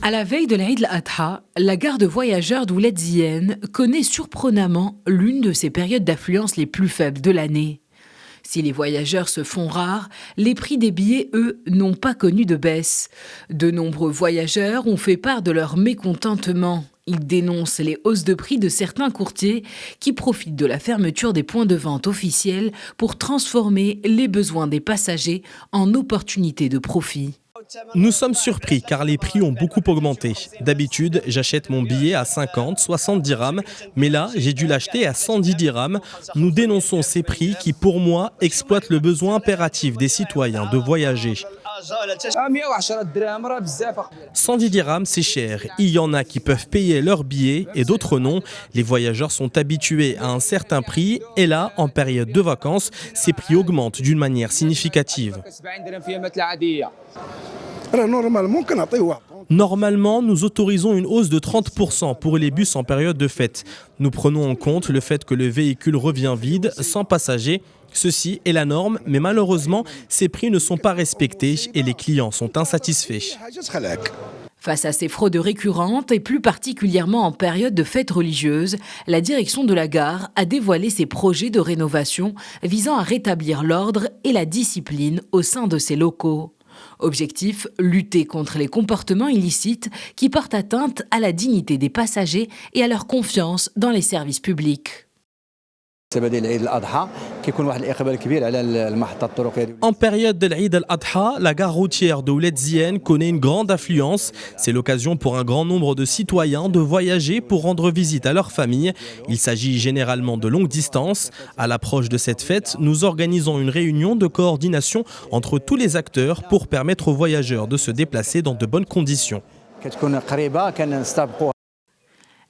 À la veille de l'Aïd al-Adha, la gare de voyageurs d'Ouled Ziyane connaît surprenamment l'une de ses périodes d'affluence les plus faibles de l'année. Si les voyageurs se font rares, les prix des billets, eux, n'ont pas connu de baisse. De nombreux voyageurs ont fait part de leur mécontentement. Ils dénoncent les hausses de prix de certains courtiers qui profitent de la fermeture des points de vente officiels pour transformer les besoins des passagers en opportunités de profit. Nous sommes surpris car les prix ont beaucoup augmenté. D'habitude, j'achète mon billet à 50, 70 dirhams, mais là, j'ai dû l'acheter à 110 dirhams. Nous dénonçons ces prix qui, pour moi, exploitent le besoin impératif des citoyens de voyager. 110 dirhams, c'est cher. Il y en a qui peuvent payer leur billet et d'autres non. Les voyageurs sont habitués à un certain prix et là, en période de vacances, ces prix augmentent d'une manière significative. Normalement, nous autorisons une hausse de 30% pour les bus en période de fête. Nous prenons en compte le fait que le véhicule revient vide, sans passagers. Ceci est la norme, mais malheureusement, ces prix ne sont pas respectés et les clients sont insatisfaits. Face à ces fraudes récurrentes, et plus particulièrement en période de fêtes religieuses, la direction de la gare a dévoilé ses projets de rénovation visant à rétablir l'ordre et la discipline au sein de ses locaux. Objectif, lutter contre les comportements illicites qui portent atteinte à la dignité des passagers et à leur confiance dans les services publics. En période de l'Aïd al-Adha, la gare routière de Ouled Ziyane connaît une grande affluence. C'est l'occasion pour un grand nombre de citoyens de voyager pour rendre visite à leur famille. Il s'agit généralement de longues distances. À l'approche de cette fête, nous organisons une réunion de coordination entre tous les acteurs pour permettre aux voyageurs de se déplacer dans de bonnes conditions.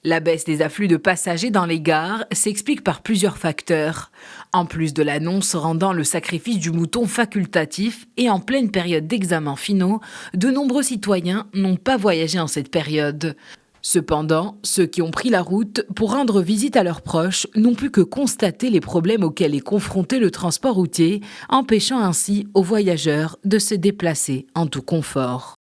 La baisse des afflux de passagers dans les gares s'explique par plusieurs facteurs. En plus de l'annonce rendant le sacrifice du mouton facultatif et en pleine période d'examens finaux, de nombreux citoyens n'ont pas voyagé en cette période. Cependant, ceux qui ont pris la route pour rendre visite à leurs proches n'ont pu que constater les problèmes auxquels est confronté le transport routier, empêchant ainsi aux voyageurs de se déplacer en tout confort.